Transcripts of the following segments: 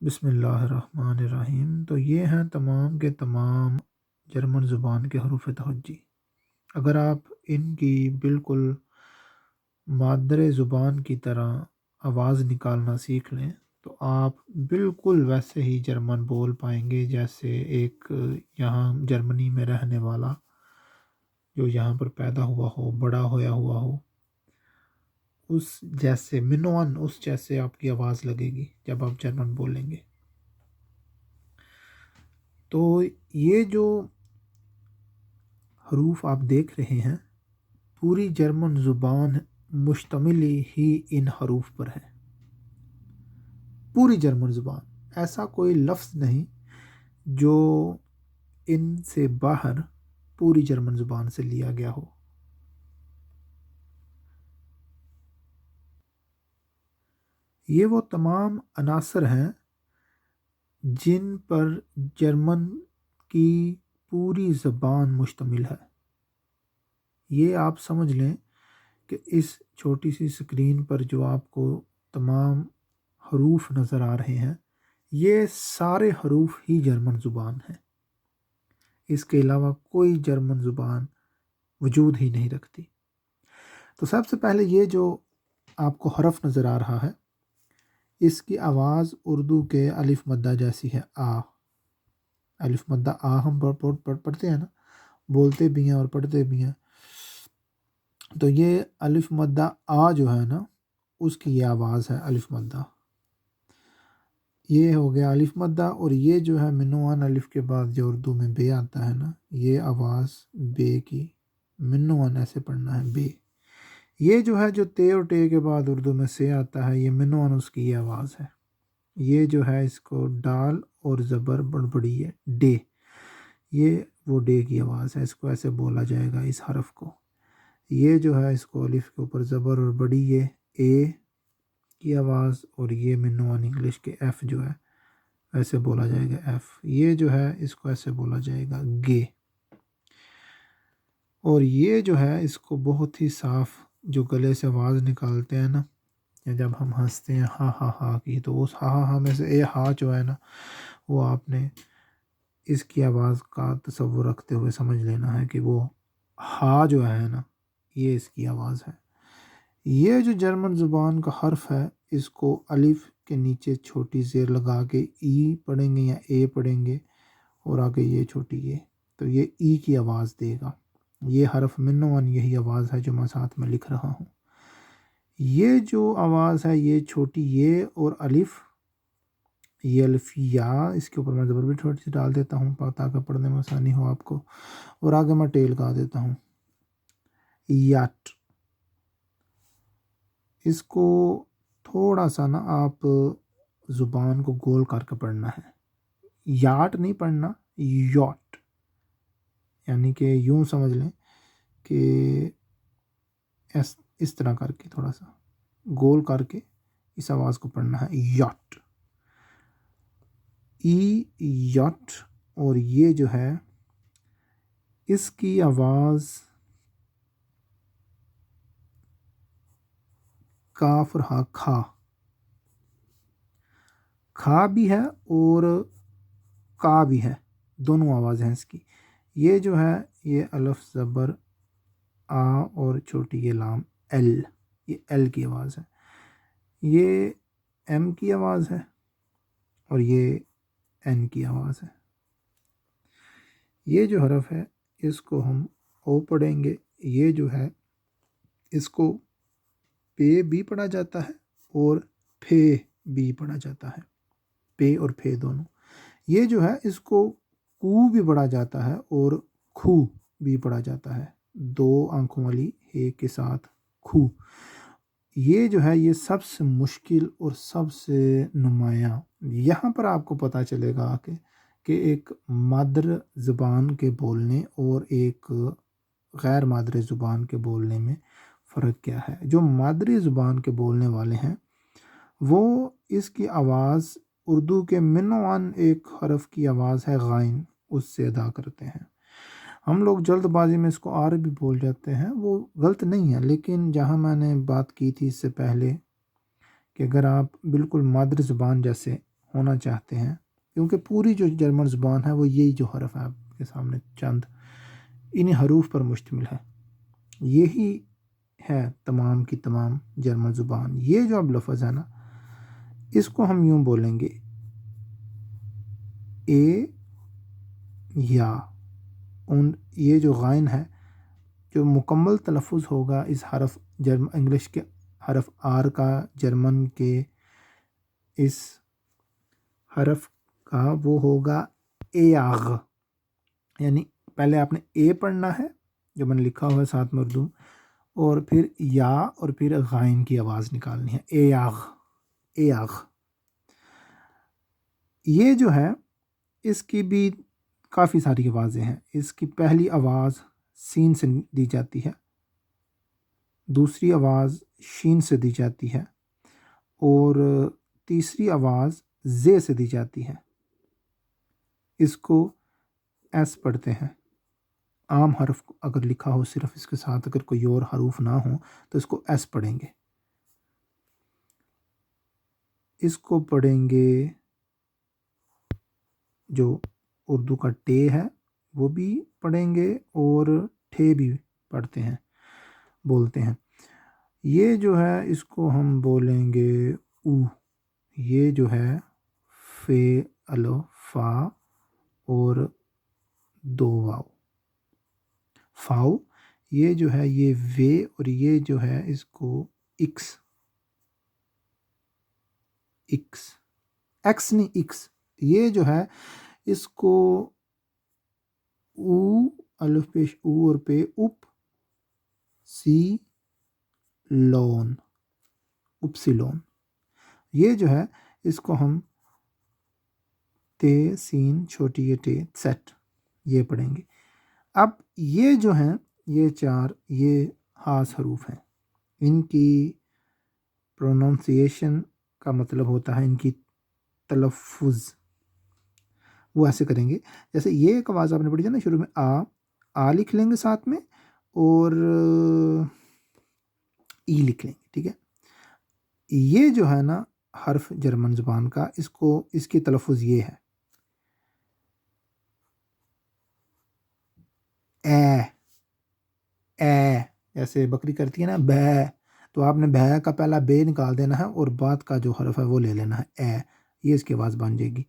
بسم اللہ الرحمن الرحیم۔ تو یہ ہیں تمام کے تمام جرمن زبان کے حروف تہجی۔ اگر آپ ان کی بالکل مادر زبان کی طرح آواز نکالنا سیکھ لیں تو آپ بالکل ویسے ہی جرمن بول پائیں گے جیسے ایک یہاں جرمنی میں رہنے والا جو یہاں پر پیدا ہوا ہو، بڑا ہویا ہوا ہو، اس جیسے منوان اس جیسے آپ کی آواز لگے گی جب آپ جرمن بولیں گے۔ تو یہ جو حروف آپ دیکھ رہے ہیں، پوری جرمن زبان مشتمل ہی ان حروف پر ہے۔ پوری جرمن زبان، ایسا کوئی لفظ نہیں جو ان سے باہر پوری جرمن زبان سے لیا گیا ہو۔ یہ وہ تمام عناصر ہیں جن پر جرمن کی پوری زبان مشتمل ہے۔ یہ آپ سمجھ لیں کہ اس چھوٹی سی سکرین پر جو آپ کو تمام حروف نظر آ رہے ہیں، یہ سارے حروف ہی جرمن زبان ہیں۔ اس کے علاوہ کوئی جرمن زبان وجود ہی نہیں رکھتی۔ تو سب سے پہلے یہ جو آپ کو حرف نظر آ رہا ہے، اس کی آواز اردو کے الف مدہ جیسی ہے، آ۔ الف مدہ آ ہم پڑھتے ہیں نا، بولتے بھی ہیں اور پڑھتے بھی ہیں۔ تو یہ الف مدہ آ جو ہے نا، اس کی یہ آواز ہے الف مدہ۔ یہ ہو گیا الف مدہ، اور یہ جو ہے منوان الف کے بعد جو اردو میں بے آتا ہے نا، یہ آواز بے کی، منوان ایسے پڑھنا ہے بے۔ یہ جو ہے جو تے اور ٹے کے بعد اردو میں سے آتا ہے، یہ منوان اس کی یہ آواز ہے۔ یہ جو ہے اس کو ڈال اور زبر بڑبڑی ہے ڈے، یہ وہ ڈے کی آواز ہے، اس کو ایسے بولا جائے گا اس حرف کو۔ یہ جو ہے اس کو الف کے اوپر زبر اور بڑی یہ اے کی آواز، اور یہ منوان انگلش کے ایف جو ہے ایسے بولا جائے گا ایف۔ یہ جو ہے اس کو ایسے بولا جائے گا گے۔ اور یہ جو ہے اس کو بہت ہی صاف جو گلے سے آواز نکالتے ہیں نا، یا جب ہم ہنستے ہیں ہا ہا ہا کی، تو اس ہا ہا ہا میں سے اے ہا جو ہے نا، وہ آپ نے اس کی آواز کا تصور رکھتے ہوئے سمجھ لینا ہے کہ وہ ہا جو ہے نا، یہ اس کی آواز ہے۔ یہ جو جرمن زبان کا حرف ہے، اس کو الف کے نیچے چھوٹی زیر لگا کے ای پڑھیں گے یا اے پڑھیں گے، اور آگے یہ چھوٹی یہ، تو یہ ای کی آواز دے گا۔ یہ حرف منوان یہی آواز ہے جو میں ساتھ میں لکھ رہا ہوں۔ یہ جو آواز ہے، یہ چھوٹی یہ اور الف، یہ الف یا، اس کے اوپر میں زبر بھی تھوڑی سی ڈال دیتا ہوں تاکہ پڑھنے میں آسانی ہو آپ کو، اور آگے میں ٹیل لگا دیتا ہوں یاٹ۔ اس کو تھوڑا سا نا آپ زبان کو گول کر کے پڑھنا ہے، یاٹ نہیں پڑھنا، یاٹ، یعنی کہ یوں سمجھ لیں کہ اس طرح کر کے تھوڑا سا گول کر کے اس آواز کو پڑھنا ہے، یاٹ، ای یاٹ۔ اور یہ جو ہے اس کی آواز کاف اور ہا، کھا، کھا بھی ہے اور کا بھی ہے، دونوں آوازیں ہیں اس کی۔ یہ جو ہے یہ الف زبر آ اور چھوٹی یہ لام ایل، یہ ایل کی آواز ہے۔ یہ ایم کی آواز ہے اور یہ این کی آواز ہے۔ یہ جو حرف ہے اس کو ہم او پڑھیں گے۔ یہ جو ہے اس کو پے بھی پڑھا جاتا ہے اور پھے بھی پڑھا جاتا ہے، پے اور پھے دونوں۔ یہ جو ہے اس کو کو بھی پڑھا جاتا ہے اور کھو بھی پڑھا جاتا ہے، دو آنکھوں والی ہے کے ساتھ کھو۔ یہ جو ہے یہ سب سے مشکل اور سب سے نمایاں، یہاں پر آپ کو پتہ چلے گا کہ ایک مادر زبان کے بولنے اور ایک غیر مادری زبان کے بولنے میں فرق کیا ہے۔ جو مادری زبان کے بولنے والے ہیں وہ اس کی آواز اردو کے منوان ایک حرف کی آواز ہے غائن، اس سے ادا کرتے ہیں۔ ہم لوگ جلد بازی میں اس کو آر بھی بول جاتے ہیں، وہ غلط نہیں ہے، لیکن جہاں میں نے بات کی تھی اس سے پہلے کہ اگر آپ بالکل مادری زبان جیسے ہونا چاہتے ہیں، کیونکہ پوری جو جرمن زبان ہے وہ یہی جو حرف ہے آپ کے سامنے چند انہیں حروف پر مشتمل ہے، یہی ہے تمام کی تمام جرمن زبان۔ یہ جو اب لفظ ہے نا، اس کو ہم یوں بولیں گے اے یا ان، یہ جو غائن ہے جو مکمل تلفظ ہوگا اس حرف انگلش کے حرف آر کا، جرمن کے اس حرف کا، وہ ہوگا اے آغ، یعنی پہلے آپ نے اے پڑھنا ہے جو میں نے لکھا ہوا ہے ساتھ میں اردو، اور پھر یا اور پھر غائن کی آواز نکالنی ہے، اے آغ، اے آغ۔ یہ جو ہے اس کی بھی کافی ساری آوازیں ہیں۔ اس کی پہلی آواز سین سے دی جاتی ہے، دوسری آواز شین سے دی جاتی ہے، اور تیسری آواز زے سے دی جاتی ہے۔ اس کو ایس پڑھتے ہیں۔ عام حرف اگر لکھا ہو صرف اس کے ساتھ، اگر کوئی اور حروف نہ ہوں تو اس کو ایس پڑھیں گے۔ اس کو پڑھیں گے جو اردو کا ٹے ہے وہ بھی پڑھیں گے، اور ٹھے بھی پڑھتے ہیں، بولتے ہیں۔ یہ جو ہے اس کو ہم بولیں گے او، یہ جو ہے فے الو فا اور دو واو، فاؤ، یہ جو ہے یہ وے، اور یہ جو ہے اس کو ایکس، ایکس، ایکس نہیں ایکس، یہ جو ہے اس کو او، الف پیش او اور پہ اپ سی لون، اپسیلون، یہ جو ہے اس کو ہم تے سین چھوٹی یہ ٹے سیٹ، یہ پڑھیں گے۔ اب یہ جو ہیں یہ چار یہ خاص حروف ہیں، ان کی پروننسیشن کا مطلب ہوتا ہے ان کی تلفظ، وہ ایسے کریں گے جیسے یہ ایک آواز آپ نے پڑھی تھی نا شروع میں، آ لکھ لیں گے ساتھ میں، اور ای لکھ لیں گے، ٹھیک ہے۔ یہ جو ہے نا حرف جرمن زبان کا، اس کی تلفظ یہ ہے اے، جیسے بکری کرتی ہے نا بے، تو آپ نے بے کا پہلا بے نکال دینا ہے اور بعد کا جو حرف ہے وہ لے لینا ہے اے، یہ اس کی آواز بن جائے گی۔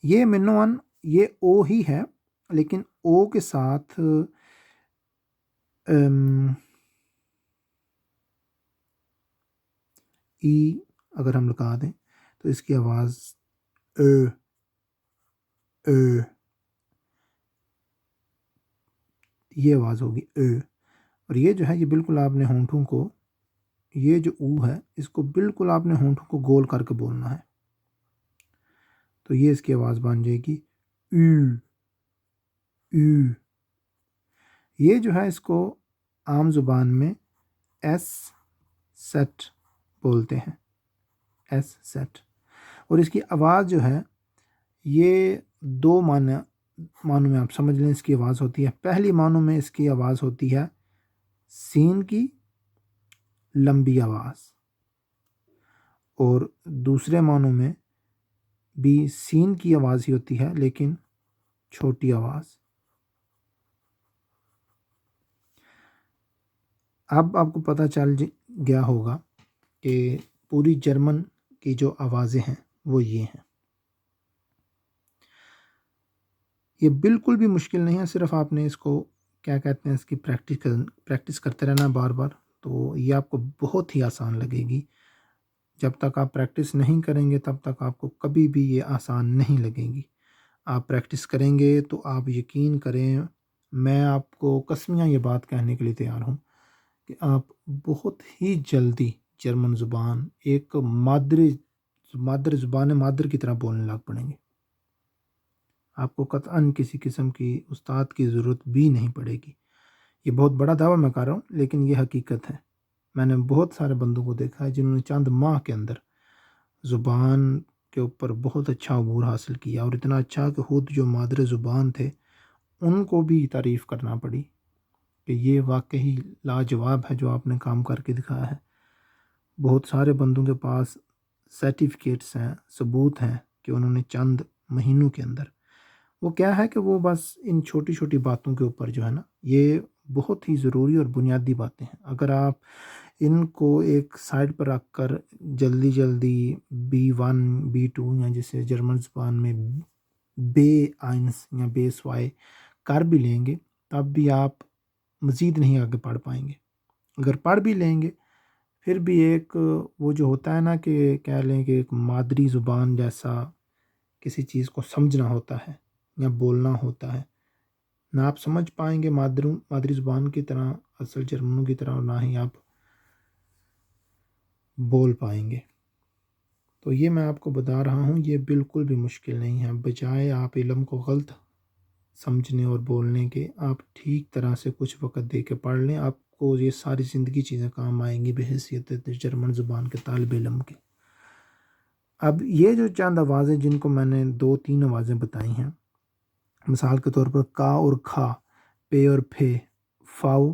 یہ منوان یہ او ہی ہے، لیکن او کے ساتھ ای اگر ہم لگا دیں تو اس کی آواز یہ آواز ہوگی اور یہ جو ہے یہ بالکل آپ نے ہونٹوں کو، یہ جو او ہے اس کو بالکل آپ نے ہونٹوں کو گول کر کے بولنا ہے، تو یہ اس کی آواز بن جائے گی یہ جو ہے اس کو عام زبان میں ایس سیٹ بولتے ہیں، ایس سیٹ، اور اس کی آواز جو ہے یہ دو معنوں میں آپ سمجھ لیں اس کی آواز ہوتی ہے۔ پہلی معنوں میں اس کی آواز ہوتی ہے سین کی لمبی آواز، اور دوسرے معنوں میں بھی سین کی آواز ہی ہوتی ہے لیکن چھوٹی آواز۔ اب آپ کو پتہ چل گیا ہوگا کہ پوری جرمن کی جو آوازیں ہیں وہ یہ ہیں۔ یہ بالکل بھی مشکل نہیں ہے، صرف آپ نے اس کو کیا کہتے ہیں اس کی پریکٹس کرتے رہنا بار بار، تو یہ آپ کو بہت ہی آسان لگے گی۔ جب تک آپ پریکٹس نہیں کریں گے تب تک آپ کو کبھی بھی یہ آسان نہیں لگے گی۔ آپ پریکٹس کریں گے تو آپ یقین کریں، میں آپ کو قسمیہ یہ بات کہنے کے لیے تیار ہوں کہ آپ بہت ہی جلدی جرمن زبان ایک مادر زبان مادر کی طرح بولنے لگ پڑیں گے۔ آپ کو قطعاً کسی قسم کی استاد کی ضرورت بھی نہیں پڑے گی۔ یہ بہت بڑا دعویٰ میں کر رہا ہوں لیکن یہ حقیقت ہے۔ میں نے بہت سارے بندوں کو دیکھا ہے جنہوں نے چند ماہ کے اندر زبان کے اوپر بہت اچھا عبور حاصل کیا، اور اتنا اچھا کہ خود جو مادر زبان تھے ان کو بھی تعریف کرنا پڑی کہ یہ واقعی لاجواب ہے جو آپ نے کام کر کے دکھایا ہے۔ بہت سارے بندوں کے پاس سرٹیفکیٹس ہیں، ثبوت ہیں کہ انہوں نے چند مہینوں کے اندر، وہ کیا ہے کہ وہ بس ان چھوٹی چھوٹی باتوں کے اوپر جو ہے نا، یہ بہت ہی ضروری اور بنیادی باتیں ہیں، اگر آپ ان کو ایک سائڈ پر رکھ کر جلدی جلدی B1 B2 یا جسے جرمن زبان میں بے آئنس یا بے سوائے کر بھی لیں گے، تب بھی آپ مزید نہیں آگے پڑھ پائیں گے۔ اگر پڑھ بھی لیں گے پھر بھی ایک وہ جو ہوتا ہے نا کہ کہہ لیں کہ ایک مادری زبان جیسا کسی چیز کو سمجھنا ہوتا ہے یا بولنا ہوتا ہے، نہ آپ سمجھ پائیں گے مادری زبان کی طرح، اصل جرمنوں کی طرح، اور نہ ہی آپ بول پائیں گے۔ تو یہ میں آپ کو بتا رہا ہوں، یہ بالکل بھی مشکل نہیں ہے، بجائے آپ علم کو غلط سمجھنے اور بولنے کے، آپ ٹھیک طرح سے کچھ وقت دے کے پڑھ لیں، آپ کو یہ ساری زندگی چیزیں کام آئیں گی بحیثیت جرمن زبان کے طالب علم کے۔ اب یہ جو چند آوازیں جن کو میں نے 2-3 آوازیں بتائی ہیں، مثال کے طور پر کا اور کھا، پے اور پھے، فاؤ،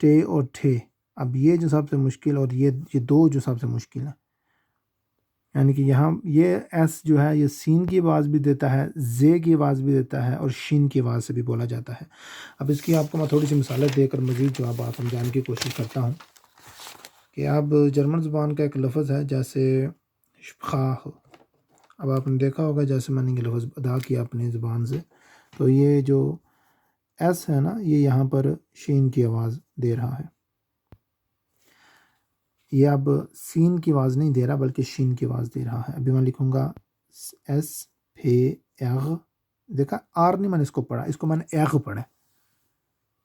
ٹے اور ٹھے، اب یہ جو سب سے مشکل اور یہ دو جو سب سے مشکل ہیں، یعنی کہ یہاں یہ ایس جو ہے یہ سین کی آواز بھی دیتا ہے، زے کی آواز بھی دیتا ہے، اور شین کی آواز سے بھی بولا جاتا ہے۔ اب اس کی آپ کو میں تھوڑی سی مثالیں دے کر مزید جو بات سمجھانے کی کوشش کرتا ہوں کہ اب جرمن زبان کا ایک لفظ ہے جیسے شپخاہ، اب آپ نے دیکھا ہوگا جیسے میں نے یہ لفظ ادا کیا اپنی زبان سے، تو یہ جو ایس ہے نا یہ یہاں پر شین کی آواز دے رہا ہے، یہ اب سین کی آواز نہیں دے رہا بلکہ شین کی آواز دے رہا ہے۔ ابھی میں لکھوں گا ایس پھے ایغ، دیکھا آر نہیں میں نے اس کو پڑھا، اس کو میں نے ایغ پڑھا،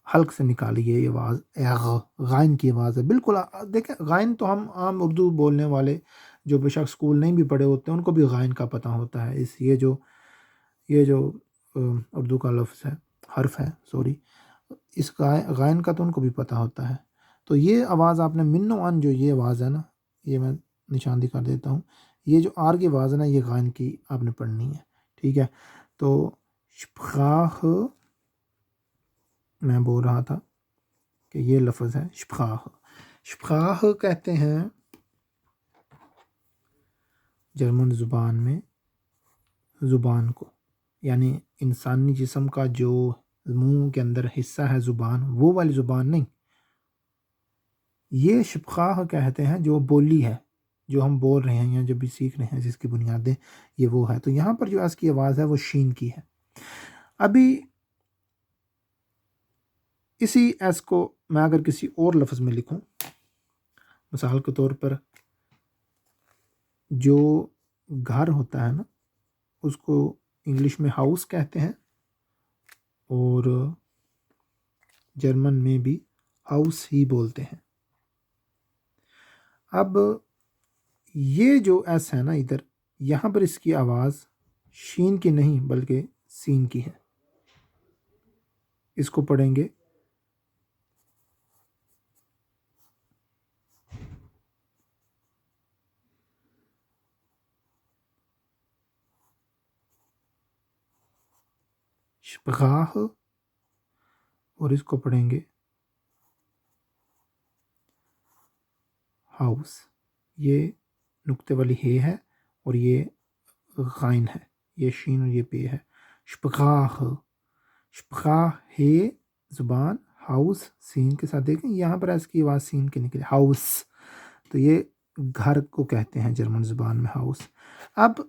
حلق سے نکالی یہ آواز، ایغ غائن کی آواز ہے بالکل۔ دیکھیں غائن تو ہم عام اردو بولنے والے جو بے شک اسکول نہیں بھی پڑھے ہوتے ہیں ان کو بھی غائن کا پتہ ہوتا ہے، یہ جو اردو کا لفظ ہے، حرف ہے سوری، اس غائن کا تو ان کو بھی پتہ ہوتا ہے۔ تو یہ آواز آپ نے من و ان جو یہ آواز ہے نا، یہ میں نشاندہی کر دیتا ہوں، یہ جو آر کی آواز ہے نا یہ غائن کی آپ نے پڑھنی ہے، ٹھیک ہے۔ تو شپخاہ میں بول رہا تھا کہ یہ لفظ ہے شپخاہ، شپخاہ کہتے ہیں جرمن زبان میں زبان کو، یعنی انسانی جسم کا جو منہ کے اندر حصہ ہے زبان، وہ والی زبان نہیں، یہ شپخاہ کہتے ہیں جو بولی ہے، جو ہم بول رہے ہیں یا جو بھی سیکھ رہے ہیں جس کی بنیادیں یہ وہ ہے۔ تو یہاں پر جو اس کی آواز ہے وہ شین کی ہے۔ ابھی اسی ایس کو میں اگر کسی اور لفظ میں لکھوں، مثال کے طور پر جو گھر ہوتا ہے نا اس کو انگلش میں ہاؤس کہتے ہیں، اور جرمن میں بھی ہاؤس ہی بولتے ہیں۔ اب یہ جو ایس ہے نا ادھر، یہاں پر اس کی آواز شین کی نہیں بلکہ سین کی ہے، اس کو پڑھیں گے شپخاہ، اور اس کو پڑھیں گے ہاؤس، یہ نقطے والی ہے اور یہ غائن ہے، یہ شین اور یہ پے ہے، شپخاہ، شپخاہ ہے زبان، ہاؤس سین کے ساتھ، دیکھیں یہاں پر اس کی آواز سین کے نکلے، ہاؤس، تو یہ گھر کو کہتے ہیں جرمن زبان میں ہاؤس۔ اب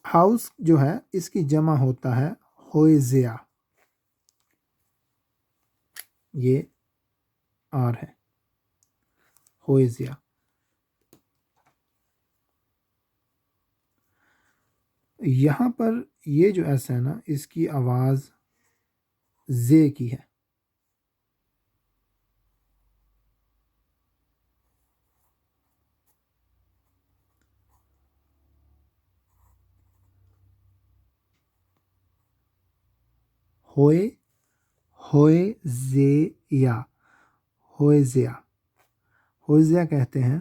ہاؤس جو ہے اس کی جمع ہوتا ہے ہوئزیا، یہ آر ہے، ہوئزیا۔ یہاں پر یہ جو ایس ہے نا اس کی آواز زے کی ہے، ہوئے، ہوئے زیا، ہوئزیا، ہوئزیا کہتے ہیں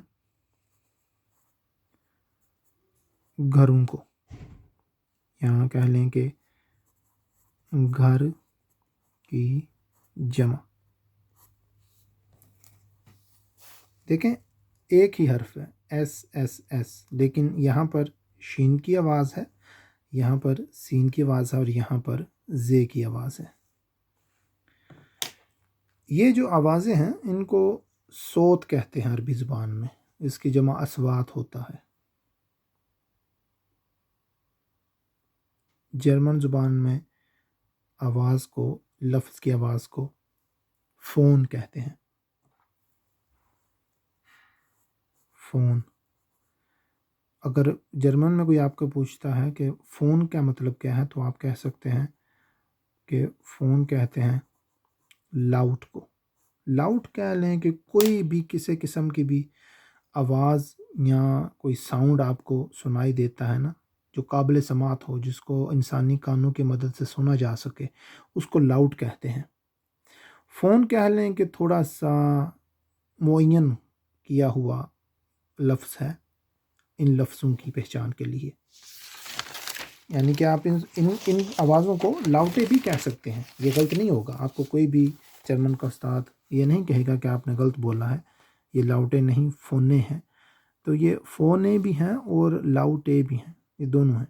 گھروں کو، یہاں کہہ لیں کہ گھر کی جمع۔ دیکھیں ایک ہی حرف ہے ایس ایس ایس، لیکن یہاں پر شین کی آواز ہے، یہاں پر سین کی آواز ہے، اور یہاں پر زے کی آواز ہے۔ یہ جو آوازیں ہیں ان کو صوت کہتے ہیں عربی زبان میں، اس کی جمع اصوات ہوتا ہے۔ جرمن زبان میں آواز کو، لفظ کی آواز کو فون کہتے ہیں، فون۔ اگر جرمن میں کوئی آپ کو پوچھتا ہے کہ فون کا مطلب کیا ہے، تو آپ کہہ سکتے ہیں کہ فون کہتے ہیں لاؤٹ کو۔ لاؤٹ کہہ لیں کہ کوئی بھی کسی قسم کی بھی آواز یا کوئی ساؤنڈ آپ کو سنائی دیتا ہے نا، جو قابل سماعت ہو، جس کو انسانی کانوں کی مدد سے سنا جا سکے، اس کو لاؤٹ کہتے ہیں۔ فون کہہ لیں کہ تھوڑا سا معین کیا ہوا لفظ ہے ان لفظوں کی پہچان کے لیے، یعنی کہ آپ ان آوازوں کو لاؤٹے بھی کہہ سکتے ہیں، یہ غلط نہیں ہوگا۔ آپ کو کوئی بھی جرمن کا استاد یہ نہیں کہے گا کہ آپ نے غلط بولا ہے، یہ لاؤٹے نہیں فونے ہیں۔ تو یہ فونے بھی ہیں اور لاؤٹے بھی ہیں، یہ دونوں ہیں۔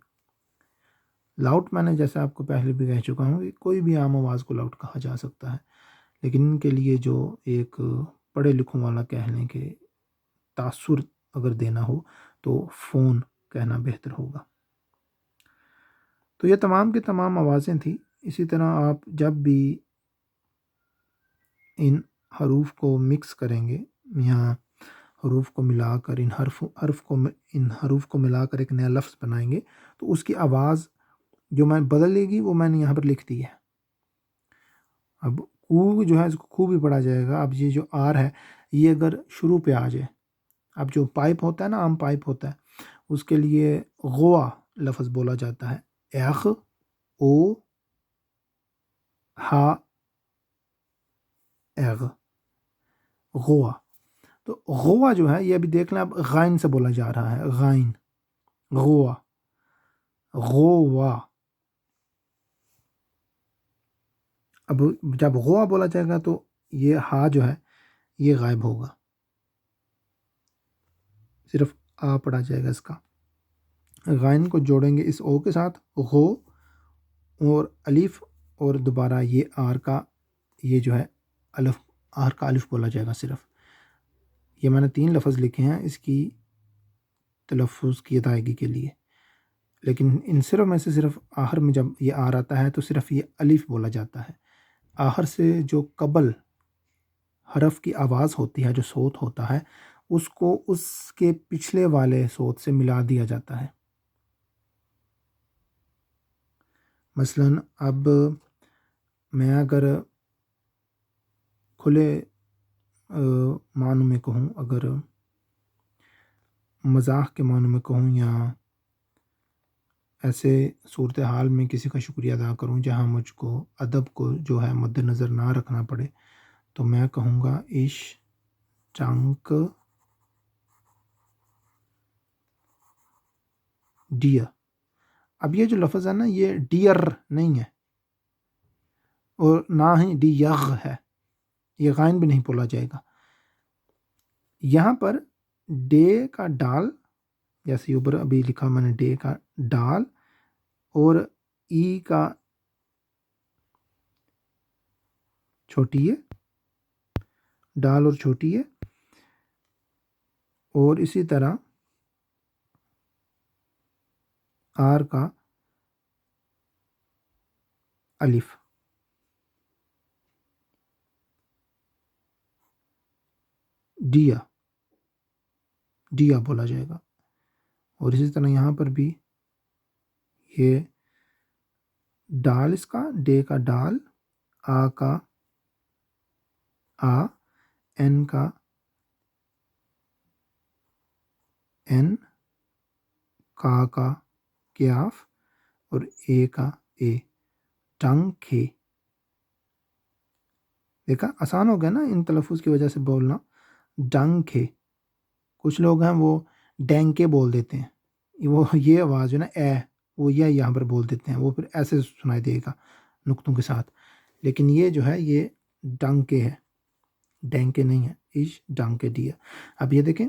لاؤٹ میں نے جیسے آپ کو پہلے بھی کہہ چکا ہوں کہ کوئی بھی عام آواز کو لاؤٹ کہا جا سکتا ہے، لیکن ان کے لیے جو ایک پڑھے لکھوں والا کہہ لیں کہ تاثر اگر دینا ہو تو فون کہنا بہتر ہوگا۔ تو یہ تمام کی تمام آوازیں تھیں۔ اسی طرح آپ جب بھی ان حروف کو مکس کریں گے یا حروف کو ملا کر ان حروف کو ملا کر ایک نیا لفظ بنائیں گے، تو اس کی آواز جو میں بدلے گی وہ میں نے یہاں پر لکھ دی ہے۔ اب کو جو ہے اس کو کو بھی پڑھا جائے گا۔ اب یہ جو آر ہے، یہ اگر شروع پہ آ جائے، اب جو پائپ ہوتا ہے نا، عام پائپ ہوتا ہے، اس کے لیے غوا لفظ بولا جاتا ہے، ایخ او ہا ایغ، غوا۔ تو غوا جو ہے یہ ابھی دیکھ لیں، اب غائن سے بولا جا رہا ہے، غائن، غوا، غوا۔ اب جب غوا بولا جائے گا تو یہ ہا جو ہے یہ غائب ہوگا، صرف آ پڑھا جائے گا اس کا۔ غائن کو جوڑیں گے اس او کے ساتھ، غو اور الف، اور دوبارہ یہ آر کا، یہ جو ہے الف، آر کا الف بولا جائے گا صرف۔ یہ میں نے 3 لفظ لکھے ہیں اس کی تلفظ کی ادائیگی کے لیے، لیکن ان صرف میں سے صرف آخر میں جب یہ آر آتا ہے تو صرف یہ الف بولا جاتا ہے۔ آخر سے جو قبل حرف کی آواز ہوتی ہے، جو صوت ہوتا ہے، اس کو اس کے پچھلے والے صوت سے ملا دیا جاتا ہے۔ مثلا اب میں اگر کھلے معنوں میں کہوں، اگر مزاح کے معنوں میں کہوں، یا ایسے صورتحال میں کسی کا شکریہ ادا کروں جہاں مجھ کو ادب کو جو ہے مد نظر نہ رکھنا پڑے، تو میں کہوں گا ایش ٹانک ڈیئر۔ اب یہ جو لفظ ہے نا، یہ ڈیئر نہیں ہے اور نہ ہی ڈیغ ہے، یہ غائن بھی نہیں بولا جائے گا۔ یہاں پر ڈے کا ڈال، جیسے اوپر ابھی لکھا میں نے ڈے کا ڈال، اور ای کا چھوٹی ہے، ڈال اور چھوٹی ہے، اور اسی طرح آر کا الف۔ ڈیا، ڈیا بولا جائے گا۔ اور اسی طرح یہاں پر بھی یہ ڈال، اس کا ڈے کا ڈال، آ کا آ، این کا این، کا کیاف، اور اے کا اے، ٹنگ کھے۔ دیکھا آسان ہو گیا نا ان تلفظ کی وجہ سے بولنا، ڈنگ کھے۔ کچھ لوگ ہیں وہ ڈینکے بول دیتے ہیں، وہ یہ آواز جو نا اے، وہ یہ یہاں پر بول دیتے ہیں، وہ پھر ایسے سنائی دے گا نقطوں کے ساتھ، لیکن یہ جو ہے یہ ڈنکے ہے، ڈینکے نہیں ہے، ایش ڈنکے ڈیا۔ اب یہ دیکھیں